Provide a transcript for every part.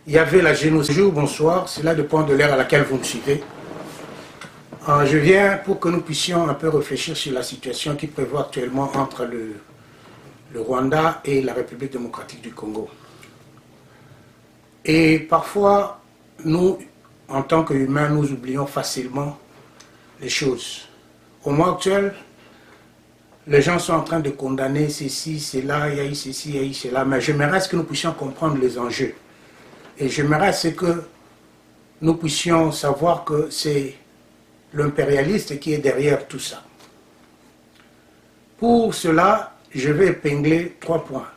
il y avait la génocide. Bonjour, bonsoir, cela dépend de l'ère à laquelle vous me suivez. Je viens pour que nous puissions un peu réfléchir sur la situation qui prévaut actuellement entre le Rwanda et la République démocratique du Congo. Et parfois, nous, en tant qu'humains, nous oublions facilement les choses. Au moment actuel, les gens sont en train de condamner ceci, cela, il y a eu ceci, il y a eu cela, mais j'aimerais que nous puissions comprendre les enjeux. Et j'aimerais que nous puissions savoir que c'est l'impérialiste qui est derrière tout ça. Pour cela, je vais épingler 3 points.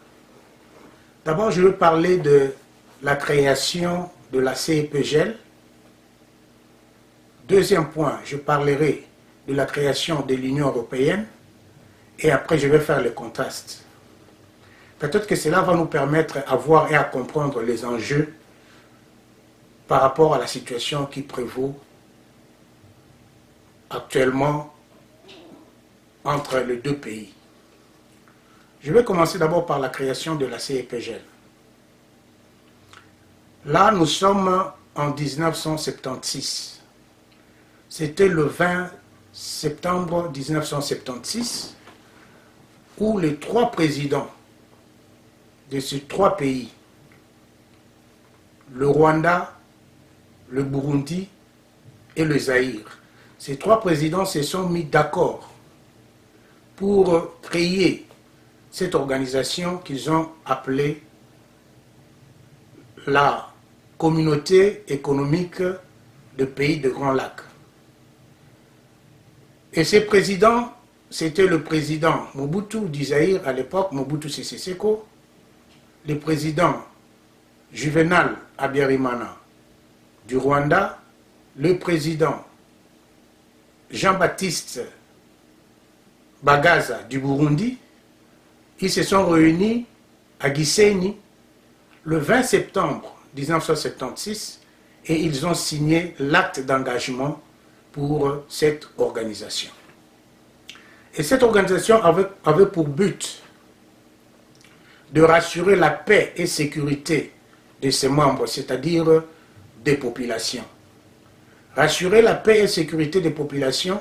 D'abord, je vais parler de la création de la CEPGL. Deuxième point, je parlerai de la création de l'Union européenne. Et après, je vais faire le contraste. Peut-être que cela va nous permettre à voir et à comprendre les enjeux par rapport à la situation qui prévaut actuellement entre les 2 pays. Je vais commencer d'abord par la création de la CEPGL. Là, nous sommes en 1976. C'était le 20 septembre 1976 où les 3 présidents de ces 3 pays, le Rwanda, le Burundi et le Zaïre, ces 3 présidents se sont mis d'accord pour créer cette organisation qu'ils ont appelée la Communauté économique de pays de Grand Lac. Et ces présidents, c'était le président Mobutu du Zaïre à l'époque, Mobutu Sese Seko, le président Juvenal Habyarimana du Rwanda, le président Jean-Baptiste Bagaza du Burundi. Ils se sont réunis à Gisenyi le 20 septembre 1976 et ils ont signé l'acte d'engagement pour cette organisation. Et cette organisation avait pour but de rassurer la paix et sécurité de ses membres, c'est-à-dire des populations. Rassurer la paix et sécurité des populations,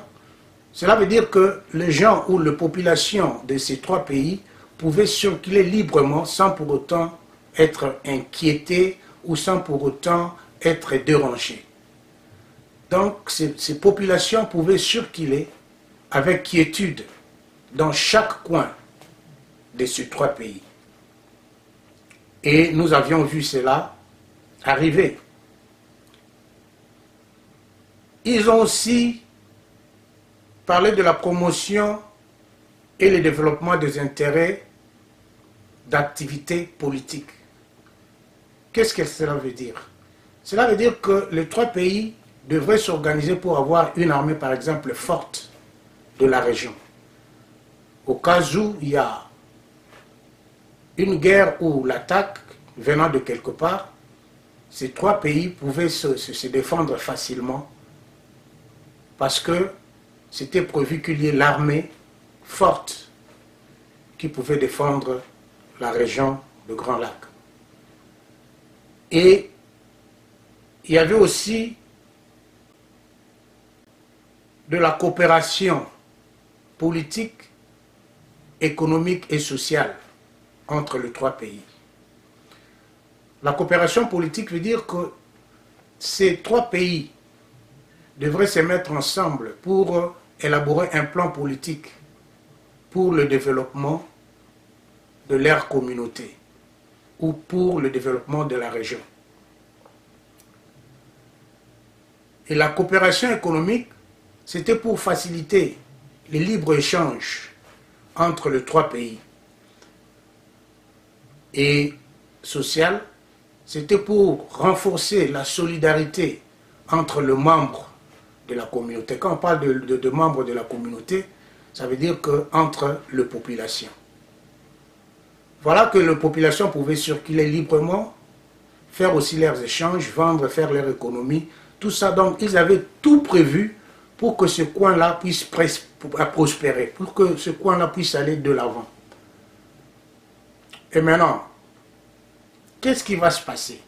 cela veut dire que les gens ou les populations de ces 3 pays pouvaient circuler librement sans pour autant être inquiétés ou sans pour autant être dérangés. Donc ces populations pouvaient circuler avec quiétude dans chaque coin de ces 3 pays. Et nous avions vu cela arriver. Ils ont aussi parlé de la promotion et le développement des intérêts d'activités politiques. Qu'est-ce que cela veut dire? Cela veut dire que les 3 pays devraient s'organiser pour avoir une armée, par exemple, forte de la région. Au cas où il y a une guerre ou l'attaque venant de quelque part, ces 3 pays pouvaient se défendre facilement parce que c'était prévu qu'il y ait l'armée forte qui pouvait défendre la région de Grand Lac. Et il y avait aussi de la coopération politique, économique et sociale entre les 3 pays. La coopération politique veut dire que ces 3 pays devraient se mettre ensemble pour élaborer un plan politique pour le développement de leur communauté ou pour le développement de la région. Et la coopération économique, c'était pour faciliter les libre-échanges entre les 3 pays. Et social, c'était pour renforcer la solidarité entre les membres de la communauté. Quand on parle de membres de la communauté, ça veut dire qu'entre les populations. Voilà que les populations pouvaient circuler librement, faire aussi leurs échanges, vendre, faire leur économie, tout ça. Donc ils avaient tout prévu pour que ce coin-là puisse prospérer, pour que ce coin-là puisse aller de l'avant. Et maintenant, qu'est-ce qui va se passer?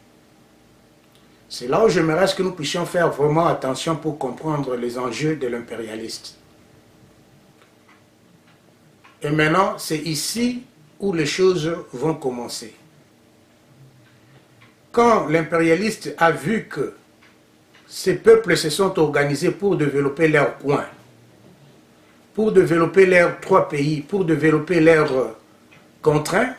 C'est là où j'aimerais que nous puissions faire vraiment attention pour comprendre les enjeux de l'impérialiste. Et maintenant, c'est ici où les choses vont commencer. Quand l'impérialiste a vu que ces peuples se sont organisés pour développer leur coin, pour développer leurs 3 pays, pour développer leurs contraintes,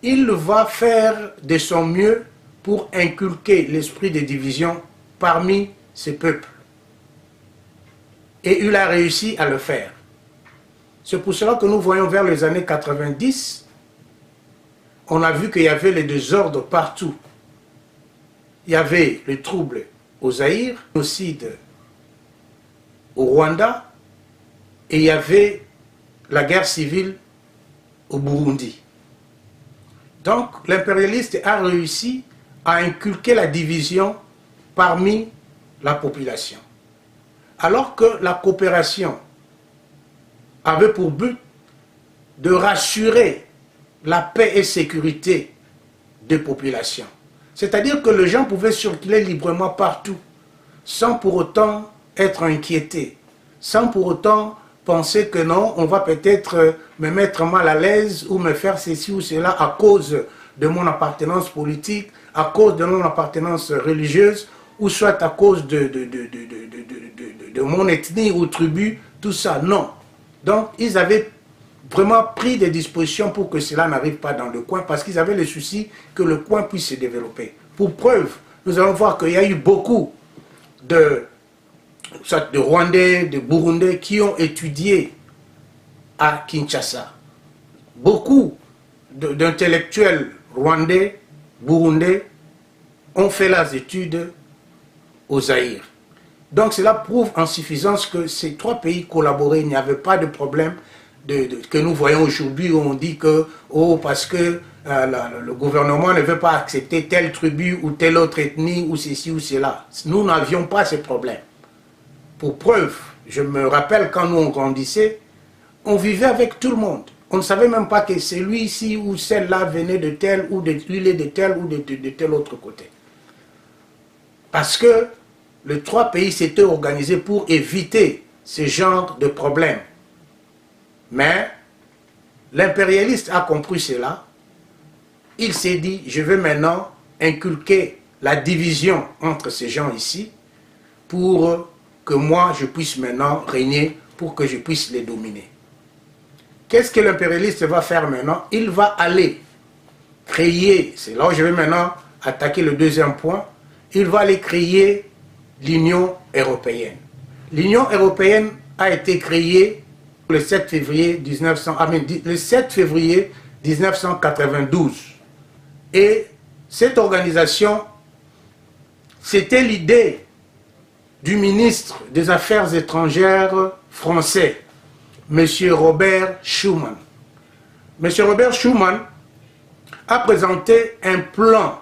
il va faire de son mieux pour inculquer l'esprit de division parmi ces peuples. Et il a réussi à le faire. C'est pour cela que nous voyons vers les années 90, on a vu qu'il y avait les désordres partout. Il y avait le trouble au Zaïre, le génocide au Rwanda, et il y avait la guerre civile au Burundi. Donc l'impérialiste a réussi à inculquer la division parmi la population. Alors que la coopération avait pour but de rassurer la paix et sécurité des populations. C'est-à-dire que les gens pouvaient circuler librement partout, sans pour autant être inquiétés, sans pour autant penser que non, on va peut-être me mettre mal à l'aise ou me faire ceci ou cela à cause de mon appartenance politique, à cause de mon appartenance religieuse, ou soit à cause de mon ethnie ou tribu, tout ça, non. Donc, ils avaient vraiment pris des dispositions pour que cela n'arrive pas dans le coin, parce qu'ils avaient le souci que le coin puisse se développer. Pour preuve, nous allons voir qu'il y a eu beaucoup de Rwandais, de Burundais qui ont étudié à Kinshasa. Beaucoup d'intellectuels rwandais, burundais ont fait leurs études au Zaïre. Donc cela prouve en suffisance que ces 3 pays collaboraient, il n'y avait pas de problème que nous voyons aujourd'hui où on dit que parce que le gouvernement ne veut pas accepter telle tribu ou telle autre ethnie ou ceci ou cela. Nous n'avions pas ces problèmes. Pour preuve, je me rappelle quand nous on grandissait, on vivait avec tout le monde. On ne savait même pas que celui-ci ou celle-là venait de tel ou de tel ou de tel autre côté. Parce que les 3 pays s'étaient organisés pour éviter ce genre de problème. Mais l'impérialiste a compris cela. Il s'est dit, je vais maintenant inculquer la division entre ces gens ici pour que moi je puisse maintenant régner, pour que je puisse les dominer. Qu'est-ce que l'impérialiste va faire maintenant? Il va aller créer, c'est là où je vais maintenant attaquer le 2e point, il va aller créer l'Union européenne. L'Union européenne a été créée le 7 février 1992. Et cette organisation, c'était l'idée du ministre des Affaires étrangères français, M. Robert Schuman. M. Robert Schuman a présenté un plan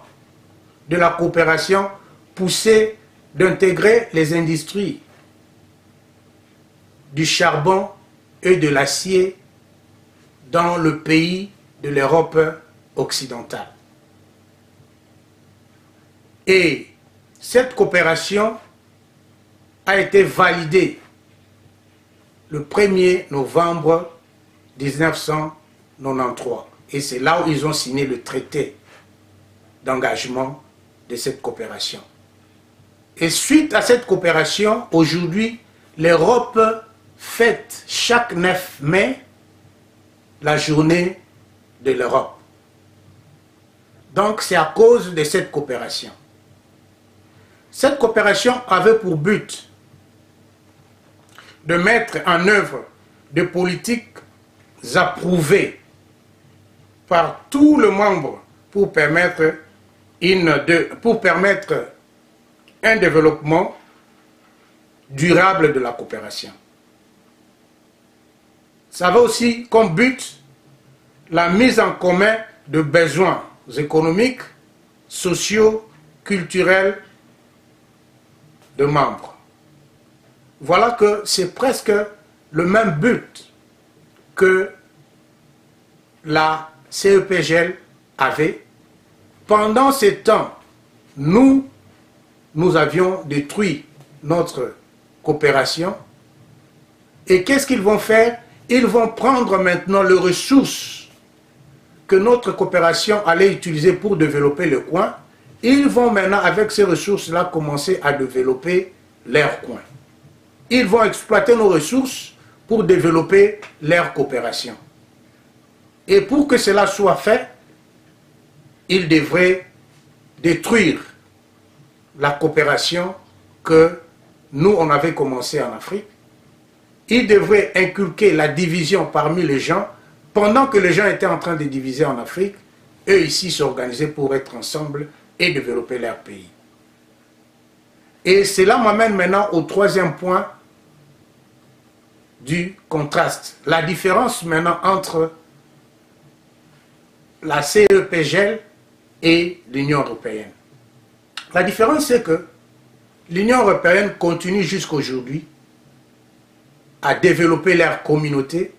de la coopération poussé d'intégrer les industries du charbon et de l'acier dans le pays de l'Europe occidentale. Et cette coopération a été validée le 1er novembre 1993. Et c'est là où ils ont signé le traité d'engagement de cette coopération. Et suite à cette coopération, aujourd'hui, l'Europe fête chaque 9 mai la journée de l'Europe. Donc c'est à cause de cette coopération. Cette coopération avait pour but de mettre en œuvre des politiques approuvées par tous les membres pour permettre un développement durable de la coopération. Ça avait aussi comme but la mise en commun de besoins économiques, sociaux, culturels de membres. Voilà que c'est presque le même but que la CEPGL avait Pendant ces temps, nous avions détruit notre coopération. Et qu'est-ce qu'ils vont faire? Ils vont prendre maintenant les ressources que notre coopération allait utiliser pour développer le coin. Ils vont maintenant, avec ces ressources-là, commencer à développer leur coin. Ils vont exploiter nos ressources pour développer leur coopération. Et pour que cela soit fait, ils devraient détruire la coopération que nous, on avait commencé en Afrique. Ils devraient inculquer la division parmi les gens. Pendant que les gens étaient en train de diviser en Afrique, eux ici s'organisaient pour être ensemble et développer leur pays. Et cela m'amène maintenant au troisième point du contraste. La différence maintenant entre la CEPGL et l'Union européenne. La différence, c'est que l'Union européenne continue jusqu'aujourd'hui à développer leur communauté.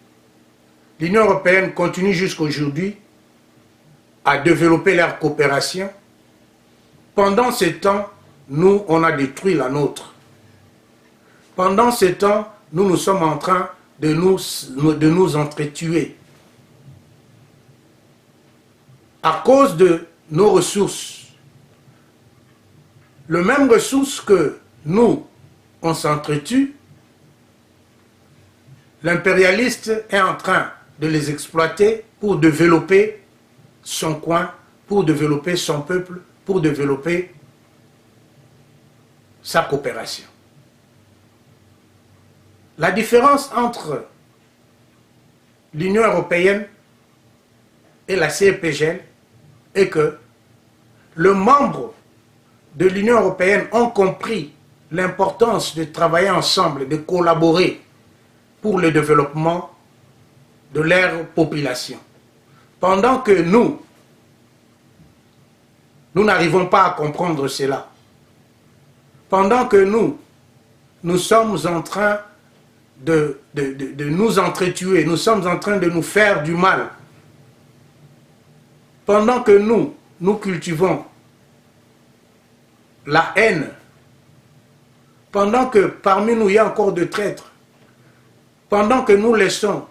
L'Union européenne continue jusqu'aujourd'hui à développer leur coopération. Pendant ce temps, nous, on a détruit la nôtre. Pendant ce temps, nous sommes en train de nous entretuer. À cause de nos ressources. Le même ressource que nous, on s'entretue, l'impérialiste est en train de les exploiter pour développer son coin, pour développer son peuple, pour développer sa coopération. La différence entre l'Union européenne et la CEPGL est que les membres de l'Union européenne ont compris l'importance de travailler ensemble, de collaborer pour le développement de leur population. Pendant que nous n'arrivons pas à comprendre cela. Pendant que nous sommes en train de nous entretuer, nous sommes en train de nous faire du mal. Pendant que nous cultivons la haine, pendant que parmi nous il y a encore de traîtres, pendant que nous laissons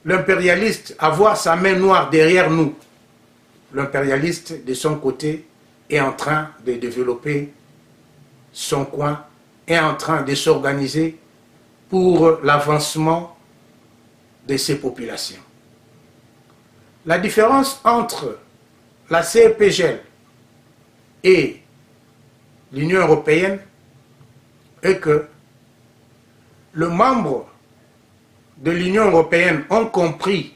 l'impérialiste avoir sa main noire derrière nous, l'impérialiste de son côté est en train de développer son coin, est en train de s'organiser pour l'avancement de ses populations. La différence entre la CEPGL et l'Union européenne est que les membres de l'Union européenne ont compris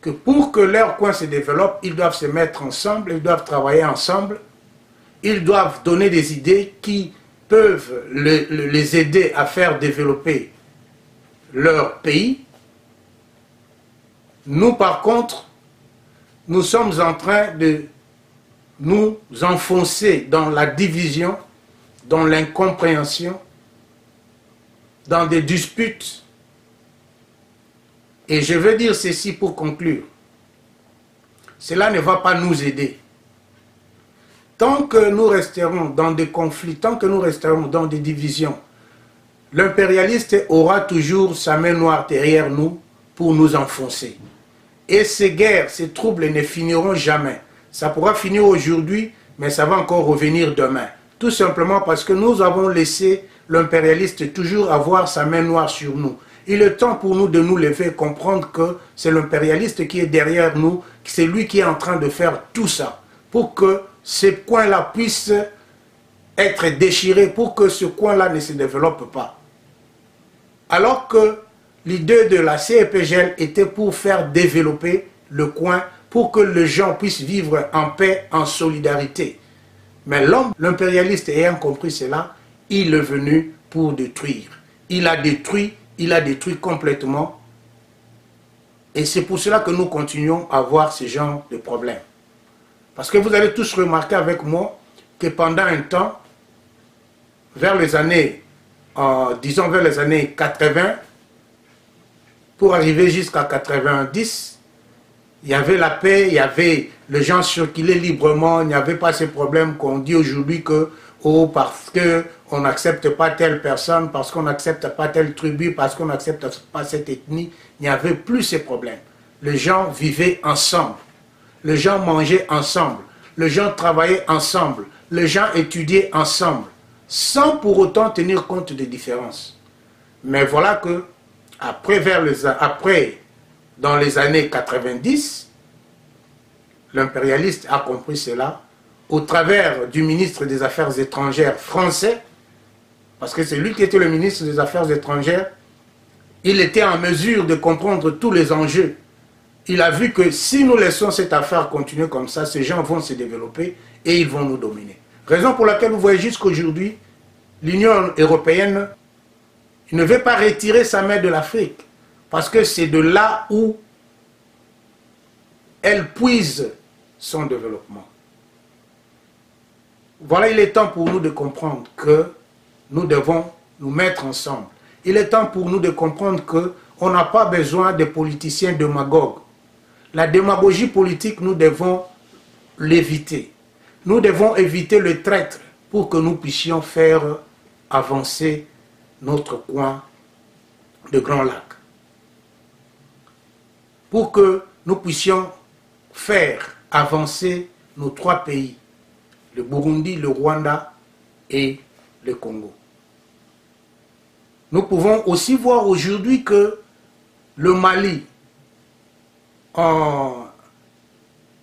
que pour que leur coin se développe, ils doivent se mettre ensemble, ils doivent travailler ensemble, ils doivent donner des idées qui peuvent les aider à faire développer leur pays. Nous, par contre, nous sommes en train de nous enfoncer dans la division, dans l'incompréhension, dans des disputes. Et je veux dire ceci pour conclure. Cela ne va pas nous aider. Tant que nous resterons dans des conflits, tant que nous resterons dans des divisions, l'impérialiste aura toujours sa main noire derrière nous pour nous enfoncer. Et ces guerres, ces troubles ne finiront jamais. Ça pourra finir aujourd'hui, mais ça va encore revenir demain. Tout simplement parce que nous avons laissé l'impérialiste toujours avoir sa main noire sur nous. Il est temps pour nous de nous lever et comprendre que c'est l'impérialiste qui est derrière nous, c'est lui qui est en train de faire tout ça, pour que ce coin-là puisse être déchiré, pour que ce coin-là ne se développe pas. Alors que l'idée de la CEPGL était pour faire développer le coin, pour que les gens puissent vivre en paix, en solidarité. Mais l'homme, l'impérialiste ayant compris cela, il est venu pour détruire. Il a détruit complètement. Et c'est pour cela que nous continuons à avoir ce genre de problèmes. Parce que vous allez tous remarquer avec moi que pendant un temps, vers les années, disons vers les années 80, pour arriver jusqu'à 90, il y avait la paix, il y avait les gens circulaient librement, il n'y avait pas ces problèmes qu'on dit aujourd'hui que oh, parce qu'on n'accepte pas telle personne, parce qu'on n'accepte pas telle tribu, parce qu'on n'accepte pas cette ethnie, il n'y avait plus ces problèmes. Les gens vivaient ensemble, les gens mangeaient ensemble, les gens travaillaient ensemble, les gens étudiaient ensemble, sans pour autant tenir compte des différences. Mais voilà que, après dans les années 90, l'impérialiste a compris cela, au travers du ministre des Affaires étrangères français, parce que c'est lui qui était le ministre des Affaires étrangères, il était en mesure de comprendre tous les enjeux. Il a vu que si nous laissons cette affaire continuer comme ça, ces gens vont se développer et ils vont nous dominer. Raison pour laquelle vous voyez jusqu'aujourd'hui, l'Union européenne ne veut pas retirer sa main de l'Afrique, parce que c'est de là où elle puise son développement. Voilà, il est temps pour nous de comprendre que nous devons nous mettre ensemble. Il est temps pour nous de comprendre qu'on n'a pas besoin de politiciens démagogues. La démagogie politique, nous devons l'éviter. Nous devons éviter le traître pour que nous puissions faire avancer notre coin de Grand Lac. Pour que nous puissions faire avancer nos trois pays, le Burundi, le Rwanda et le Congo. Nous pouvons aussi voir aujourd'hui que le Mali,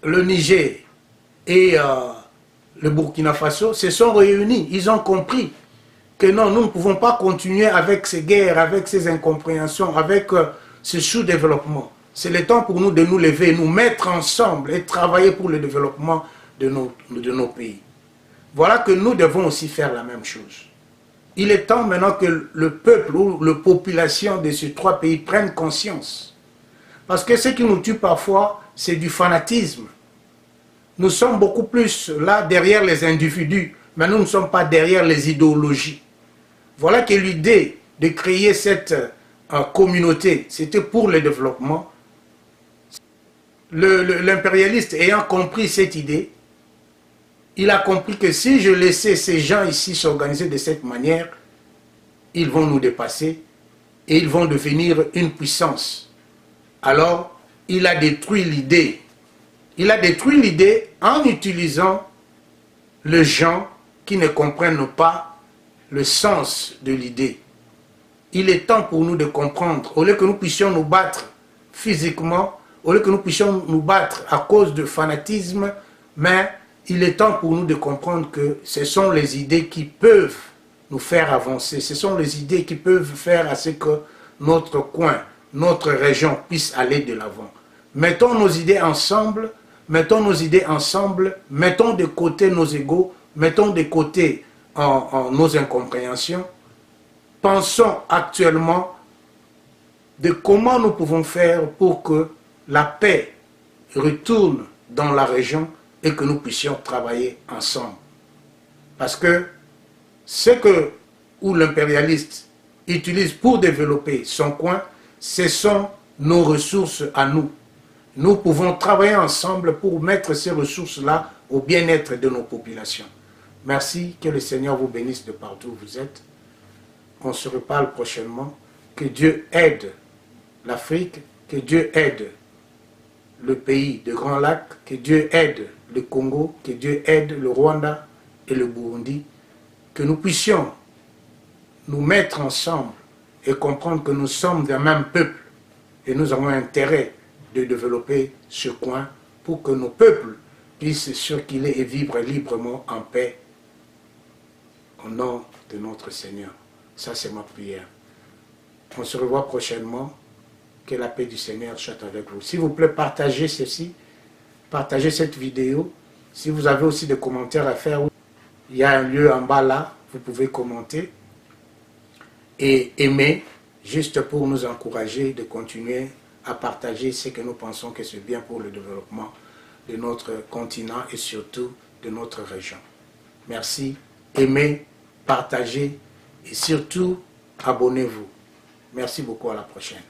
le Niger et le Burkina Faso se sont réunis. Ils ont compris que non, nous ne pouvons pas continuer avec ces guerres, avec ces incompréhensions, avec ce sous-développement. C'est le temps pour nous de nous lever, nous mettre ensemble et travailler pour le développement de nos pays. Voilà que nous devons aussi faire la même chose. Il est temps maintenant que le peuple ou la population de ces trois pays prennent conscience. Parce que ce qui nous tue parfois, c'est du fanatisme. Nous sommes beaucoup plus là derrière les individus, mais nous ne sommes pas derrière les idéologies. Voilà que l'idée de créer cette communauté, c'était pour le développement. L'impérialiste ayant compris cette idée, il a compris que si je laissais ces gens ici s'organiser de cette manière, ils vont nous dépasser et ils vont devenir une puissance. Alors, il a détruit l'idée. Il a détruit l'idée en utilisant les gens qui ne comprennent pas le sens de l'idée. Il est temps pour nous de comprendre, au lieu que nous puissions nous battre physiquement, au lieu que nous puissions nous battre à cause de fanatisme, mais il est temps pour nous de comprendre que ce sont les idées qui peuvent nous faire avancer. Ce sont les idées qui peuvent faire à ce que notre coin, notre région puisse aller de l'avant. Mettons nos idées ensemble, mettons de côté nos égos, mettons de côté nos incompréhensions. Pensons actuellement de comment nous pouvons faire pour que la paix retourne dans la région et que nous puissions travailler ensemble. Parce que ce où l'impérialiste utilise pour développer son coin, ce sont nos ressources à nous. Nous pouvons travailler ensemble pour mettre ces ressources-là au bien-être de nos populations. Merci, que le Seigneur vous bénisse de partout où vous êtes. On se reparle prochainement. Que Dieu aide l'Afrique, que Dieu aide le pays de Grand Lac, que Dieu aide le Congo, que Dieu aide le Rwanda et le Burundi, que nous puissions nous mettre ensemble et comprendre que nous sommes d'un même peuple et nous avons intérêt de développer ce coin pour que nos peuples puissent circuler et vivre librement en paix au nom de notre Seigneur. Ça, c'est ma prière. On se revoit prochainement. Que la paix du Seigneur soit avec vous. S'il vous plaît, partagez ceci, partagez cette vidéo. Si vous avez aussi des commentaires à faire, il y a un lieu en bas là, vous pouvez commenter et aimer, juste pour nous encourager de continuer à partager ce que nous pensons que c'est bien pour le développement de notre continent et surtout de notre région. Merci, aimez, partagez et surtout abonnez-vous. Merci beaucoup, à la prochaine.